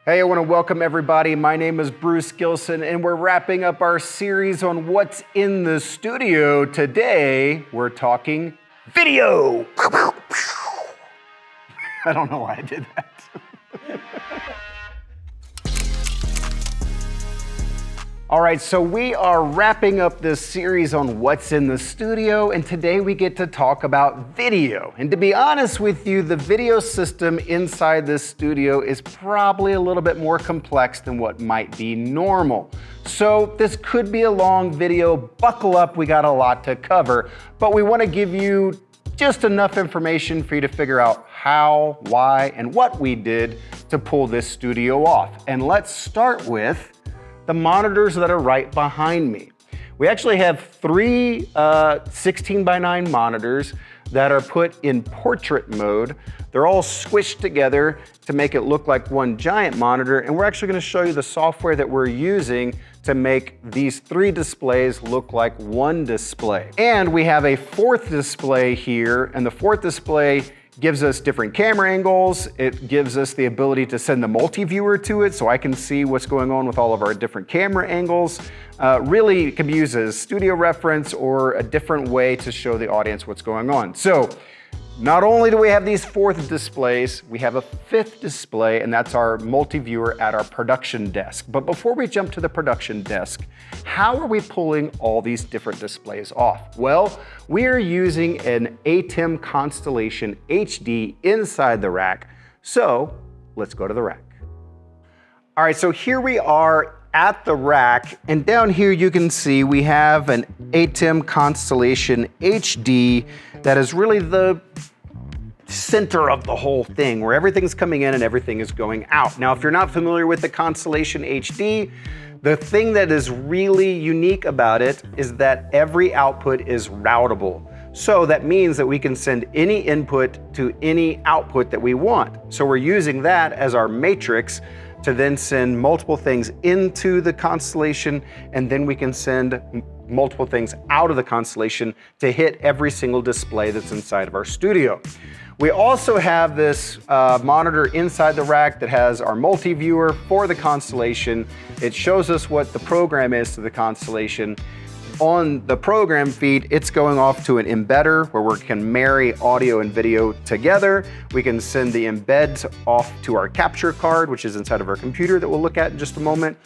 Hey, I want to welcome everybody. My name is Bruce Gilson, and we're wrapping up our series on what's in the studio. Today, we're talking video. I don't know why I did that. All right, so we are wrapping up this series on what's in the studio, and today we get to talk about video. And to be honest with you, the video system inside this studio is probably a little bit more complex than what might be normal. So this could be a long video. Buckle up, we got a lot to cover, but we want to give you just enough information for you to figure out how, why, and what we did to pull this studio off. And let's start with the monitors that are right behind me. We actually have three 16:9 monitors that are put in portrait mode. They're all squished together to make it look like one giant monitor, and we're actually going to show you the software that we're using to make these three displays look like one display. And we have a fourth display here, and the fourth display gives us different camera angles. It gives us the ability to send the multi-viewer to it so I can see what's going on with all of our different camera angles. Really, it can be used as studio reference or a different way to show the audience what's going on. So, not only do we have these fourth displays, we have a fifth display, and that's our multi-viewer at our production desk. But before we jump to the production desk, how are we pulling all these different displays off? Well, we are using an ATEM Constellation HD inside the rack. So let's go to the rack. All right, so here we are at the rack, and down here you can see we have an ATEM Constellation HD that is really the center of the whole thing, where everything's coming in and everything is going out. Now, if you're not familiar with the Constellation HD, the thing that is really unique about it is that every output is routable. So that means that we can send any input to any output that we want. So we're using that as our matrix to then send multiple things into the Constellation, and then we can send multiple things out of the Constellation to hit every single display that's inside of our studio. We also have this monitor inside the rack that has our multi-viewer for the Constellation. It shows us what the program is to the Constellation. On the program feed, it's going off to an embedder where we can marry audio and video together. We can send the embeds off to our capture card, which is inside of our computer that we'll look at in just a moment,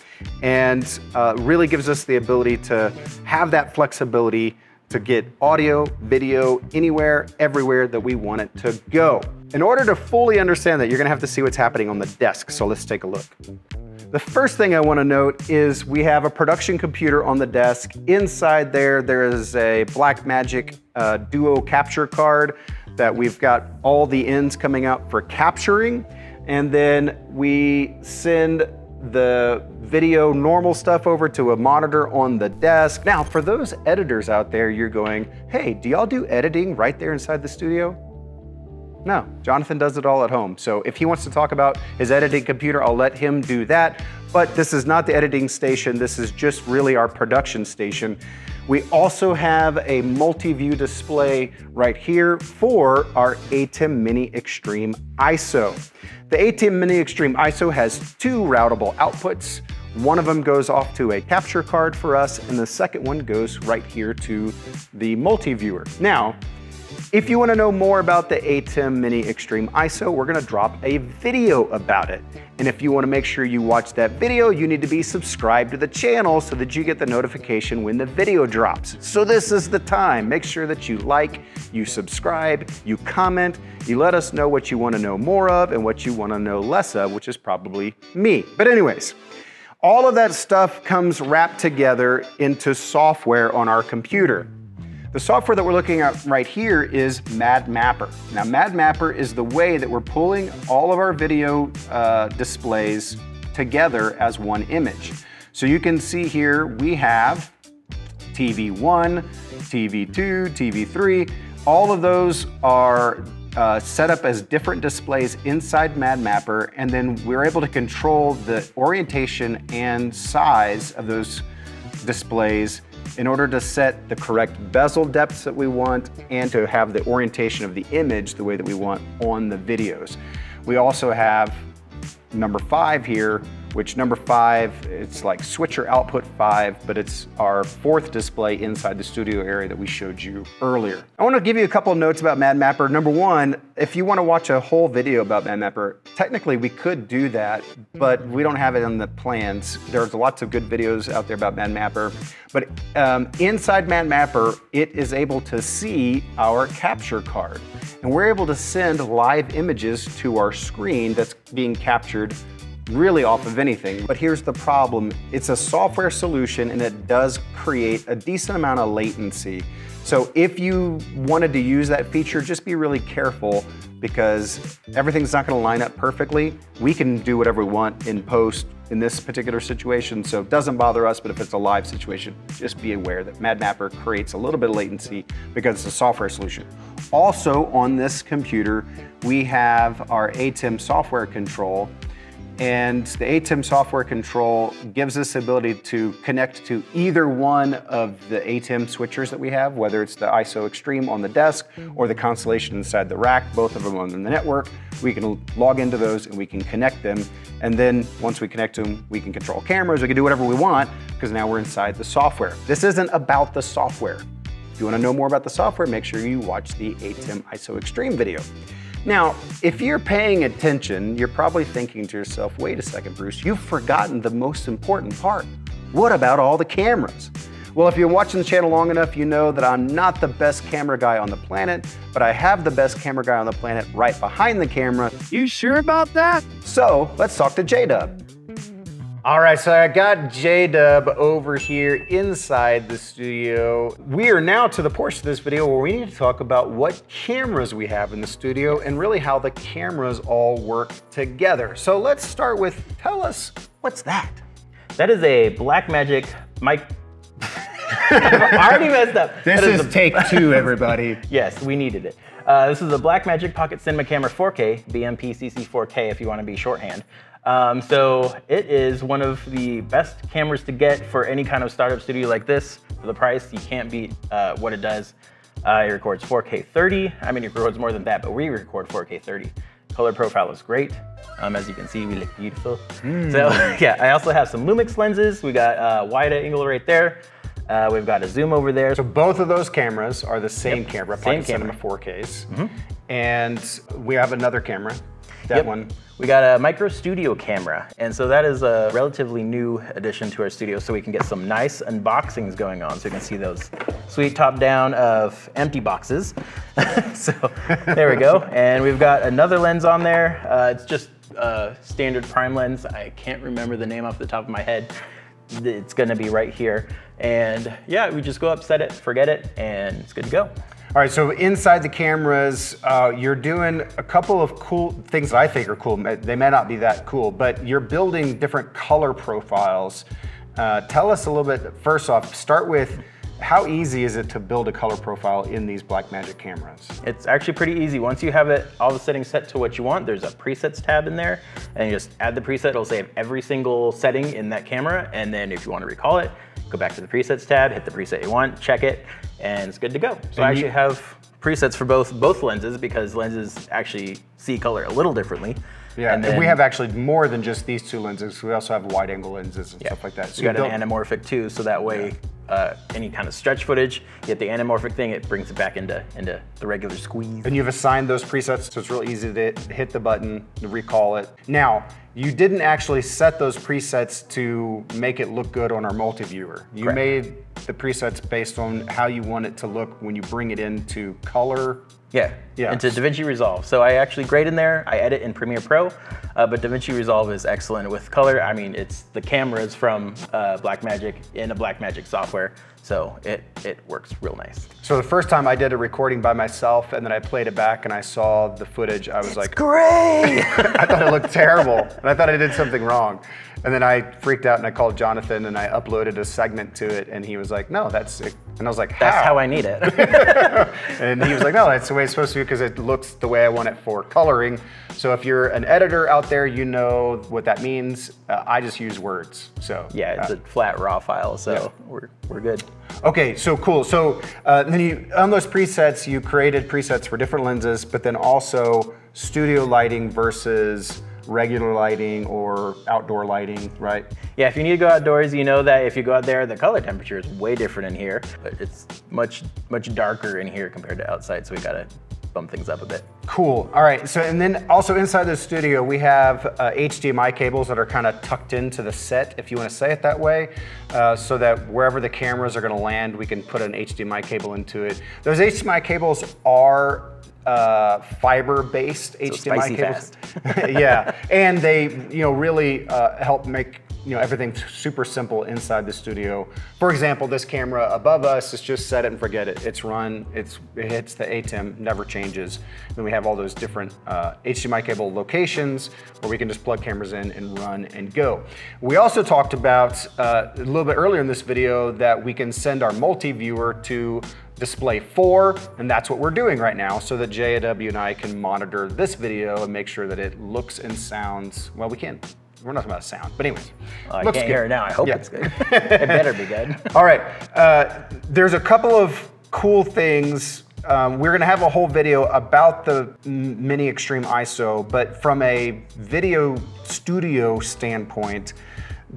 and really gives us the ability to have that flexibility to get audio, video, anywhere, everywhere that we want it to go. In order to fully understand that, you're gonna have to see what's happening on the desk, so let's take a look. The first thing I want to note is we have a production computer on the desk. Inside there is a Blackmagic Duo capture card that we've got all the ends coming out for capturing. And then we send the video normal stuff over to a monitor on the desk. Now, for those editors out there, you're going, hey, do y'all do editing right there inside the studio? No, Jonathan does it all at home. So if he wants to talk about his editing computer, I'll let him do that. But this is not the editing station. This is just really our production station. We also have a multi-view display right here for our ATEM Mini Extreme ISO. The ATEM Mini Extreme ISO has two routable outputs. One of them goes off to a capture card for us, and the second one goes right here to the multi-viewer. Now, if you want to know more about the ATEM Mini Extreme ISO, we're going to drop a video about it. And if you want to make sure you watch that video, you need to be subscribed to the channel so that you get the notification when the video drops. So this is the time. Make sure that you like, you subscribe, you comment, you let us know what you want to know more of and what you want to know less of, which is probably me. But anyways, all of that stuff comes wrapped together into software on our computer. The software that we're looking at right here is MadMapper. Now, MadMapper is the way that we're pulling all of our video displays together as one image. So you can see here we have TV1, TV2, TV3. All of those are set up as different displays inside MadMapper, and then we're able to control the orientation and size of those displays in order to set the correct bezel depths that we want and to have the orientation of the image the way that we want on the videos. We also have number 5 here, which number 5, it's like switcher output 5, but it's our 4th display inside the studio area that we showed you earlier. I want to give you a couple of notes about MadMapper. Number 1, if you want to watch a whole video about MadMapper, technically we could do that, but we don't have it in the plans. There's lots of good videos out there about MadMapper, but inside MadMapper, it is able to see our capture card. And we're able to send live images to our screen that's being captured really off of anything. But here's the problem. It's a software solution and it does create a decent amount of latency. So if you wanted to use that feature, just be really careful because everything's not gonna line up perfectly. We can do whatever we want in post in this particular situation, so it doesn't bother us, but if it's a live situation, just be aware that MadMapper creates a little bit of latency because it's a software solution. Also on this computer, we have our ATEM software control, and the ATEM software control gives us the ability to connect to either one of the ATEM switchers that we have, whether it's the ISO Extreme on the desk or the Constellation inside the rack, both of them on the network. We can log into those and we can connect them. And then once we connect to them, we can control cameras, we can do whatever we want because now we're inside the software. This isn't about the software. If you want to know more about the software, make sure you watch the ATEM ISO Extreme video. Now, if you're paying attention, you're probably thinking to yourself, wait a second, Bruce, you've forgotten the most important part. What about all the cameras? Well, if you're watching the channel long enough, you know that I'm not the best camera guy on the planet, but I have the best camera guy on the planet right behind the camera. You sure about that? So let's talk to J-Dub. All right, so I got J-Dub over here inside the studio. We are now to the portion of this video where we need to talk about what cameras we have in the studio and really how the cameras all work together. So let's start with, tell us, what's that? That is a Blackmagic mic. I already messed up. This is take 2, everybody. Yes, we needed it. This is a Blackmagic Pocket Cinema Camera 4K, BMP-CC 4K if you want to be shorthand. So it is one of the best cameras to get for any kind of startup studio like this. For the price, you can't beat what it does. It records 4K 30. I mean, it records more than that, but we record 4K 30. Color profile is great. As you can see, we look beautiful. So yeah, I also have some Lumix lenses. We got wide angle right there. We've got a zoom over there. So both of those cameras are the same camera, same Cinema 4Ks. And we have another camera, that one. We got a micro studio camera, and so that is a relatively new addition to our studio, so we can get some nice unboxings going on, so you can see those sweet top down of empty boxes. So there we go, and we've got another lens on there. It's just a standard prime lens. I can't remember the name off the top of my head. It's gonna be right here, and yeah, we just go up, set it, forget it, and it's good to go. All right, so inside the cameras, you're doing a couple of cool things that I think are cool. They may not be that cool, but you're building different color profiles. Tell us a little bit, first off, start with how easy is it to build a color profile in these Blackmagic cameras? It's actually pretty easy. Once you have all the settings set to what you want, there's a presets tab in there, and you just add the preset. It'll save every single setting in that camera, and then if you want to recall it, go back to the presets tab, hit the preset you want, check it, and it's good to go. So I actually have presets for both lenses because lenses actually see color a little differently. Yeah, and we have actually more than just these 2 lenses. We also have wide angle lenses and stuff like that. So you got an anamorphic too, so that way any kind of stretch footage, you get the anamorphic thing, it brings it back into the regular squeeze. And you've assigned those presets, so it's real easy to hit the button, to recall it. Now, you didn't actually set those presets to make it look good on our multi-viewer. You made the presets based on how you want it to look when you bring it into color. Yeah, into DaVinci Resolve. So I actually grade in there, I edit in Premiere Pro, but DaVinci Resolve is excellent with color. I mean, it's the cameras from Blackmagic in a Blackmagic software, so it works real nice. So the first time I did a recording by myself and then I played it back and I saw the footage, I was like, great! I thought it looked terrible, and I thought I did something wrong. And then I freaked out and I called Jonathan and I uploaded a segment to it and he was like, no, that's it. And I was like, how? That's how I need it. And he was like, no, that's the way it's supposed to be because it looks the way I want it for coloring. So if you're an editor out there, you know what that means. I just use words, so. Yeah, it's a flat raw file, so we're good. Okay, so cool. So then on those presets, you created presets for different lenses, but then also studio lighting versus regular lighting or outdoor lighting, right? Yeah, if you need to go outdoors, you know that if you go out there, the color temperature is way different in here, but it's much darker in here compared to outside, so we gotta bump things up a bit. Cool. All right. So, and then also inside the studio, we have HDMI cables that are kind of tucked into the set, if you want to say it that way, so that wherever the cameras are going to land, we can put an HDMI cable into it. Those HDMI cables are fiber-based HDMI cables. Yeah, and they really help make everything super simple inside the studio. For example, this camera above us is just set it and forget it. It's run, it hits the ATEM, never changes. Then we have all those different HDMI cable locations where we can just plug cameras in and run and go. We also talked about a little bit earlier in this video that we can send our multi-viewer to display 4, and that's what we're doing right now, so that JW and I can monitor this video and make sure that it looks and sounds, well, we can. We're not talking about sound, but anyways. I can't hear it now. I hope it's good. It better be good. All right. There's a couple of cool things. We're going to have a whole video about the Mini Extreme ISO, but from a video studio standpoint,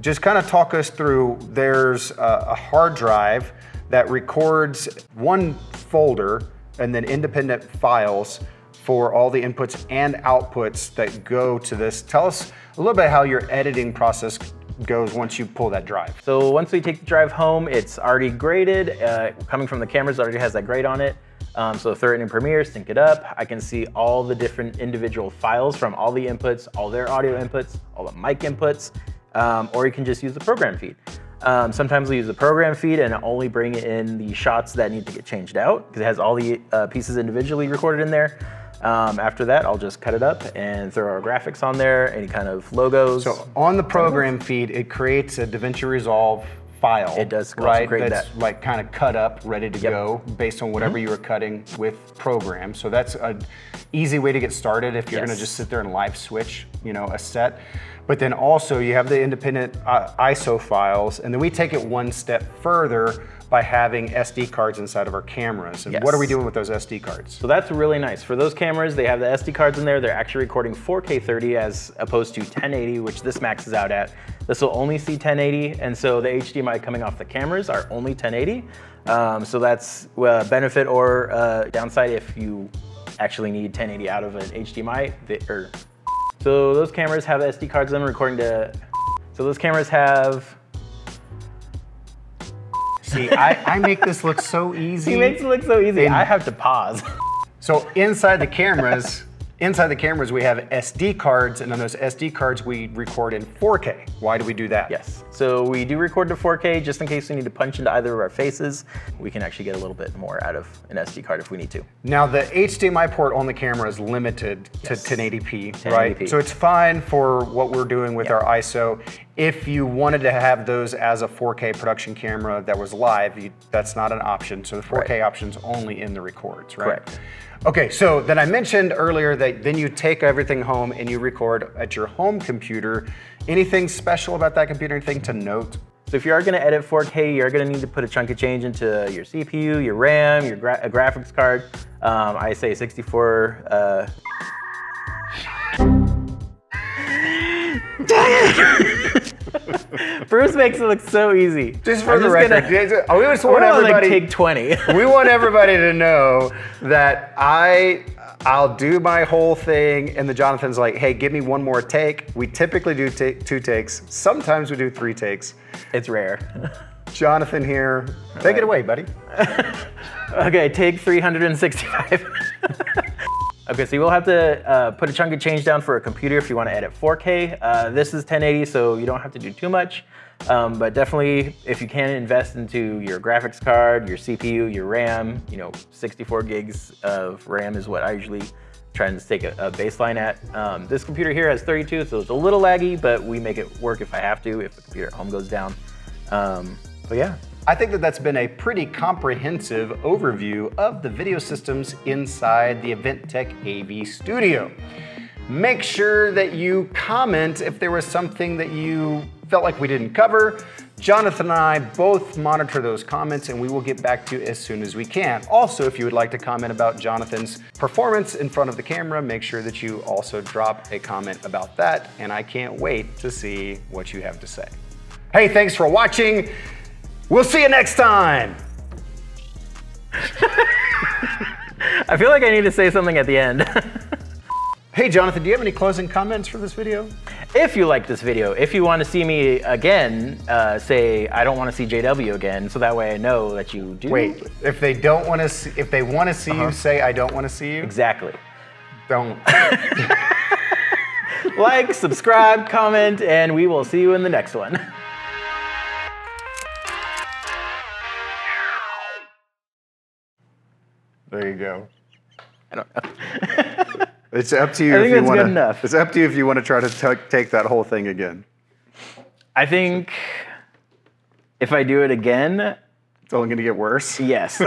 just kind of talk us through, there's a hard drive that records one folder and then independent files for all the inputs and outputs that go to this. Tell us a little bit how your editing process goes once you pull that drive. So once we take the drive home, it's already graded. Coming from the cameras, it already has that grade on it. So throw it in Premiere, sync it up. I can see all the different individual files from all the inputs, all their audio inputs, all the mic inputs, or you can just use the program feed. Sometimes we use the program feed and only bring in the shots that need to get changed out because it has all the pieces individually recorded in there. After that, I'll just cut it up and throw our graphics on there, any kind of logos. So on the program feed, it creates a DaVinci Resolve file. It does, right? That's like kind of cut up, ready to go based on whatever you were cutting with program. So that's an easy way to get started if you're going to just sit there and live switch, a set. But then also you have the independent ISO files, and then we take it one step further by having SD cards inside of our cameras. And what are we doing with those SD cards? So that's really nice. For those cameras, they have the SD cards in there. They're actually recording 4K 30 as opposed to 1080, which this maxes out at. This will only see 1080, and so the HDMI coming off the cameras are only 1080. So that's a benefit or downside if you actually need 1080 out of an HDMI. So those cameras have SD cards in them recording to, so those cameras have, see, I make this look so easy. He makes it look so easy. I have to pause. So inside the cameras, we have SD cards, and on those SD cards we record in 4K. Why do we do that? Yes, so we do record to 4K just in case we need to punch into either of our faces. We can actually get a little bit more out of an SD card if we need to. Now the HDMI port on the camera is limited to 1080p, right? So it's fine for what we're doing with our ISO. If you wanted to have those as a 4K production camera that was live, that's not an option. So the 4K option's only in the records, right? Correct. Okay, so then I mentioned earlier that then you take everything home and you record at your home computer. Anything special about that computer, anything to note? So if you are gonna edit 4K, you're gonna need to put a chunk of change into your CPU, your RAM, your graphics card. I say 64, Bruce makes it look so easy. Just for the record, we just want everybody, take 20. We want everybody to know that I'll do my whole thing, and the Jonathan's like, hey, give me one more take. We typically do 2 takes. Sometimes we do 3 takes. It's rare. Jonathan here, take it away, buddy. Okay, take 365. Okay, so you will have to put a chunk of change down for a computer if you want to edit 4K. This is 1080, so you don't have to do too much. But definitely, if you can invest into your graphics card, your CPU, your RAM, 64 gigs of RAM is what I usually try and take a baseline at. This computer here has 32, so it's a little laggy, but we make it work if I have to, if the computer at home goes down. But yeah. I think that that's been a pretty comprehensive overview of the video systems inside the EventTech AV studio. Make sure that you comment if there was something that you felt like we didn't cover. Jonathan and I both monitor those comments and we will get back to you as soon as we can. Also, if you would like to comment about Jonathan's performance in front of the camera, make sure that you also drop a comment about that, and I can't wait to see what you have to say. Hey, thanks for watching. We'll see you next time. I feel like I need to say something at the end. Hey, Jonathan, do you have any closing comments for this video? If you like this video, if you want to see me again, say, I don't want to see JW again, so that way I know that you do. Wait, if they don't want to see, if they want to see you, say, I don't want to see you? Exactly. Don't. Like, subscribe, comment, and we will see you in the next one. There you go. I don't know. It's up to you. I think that's good enough. It's up to you if you want to try to take that whole thing again. I think if I do it again, it's only going to get worse. Yes.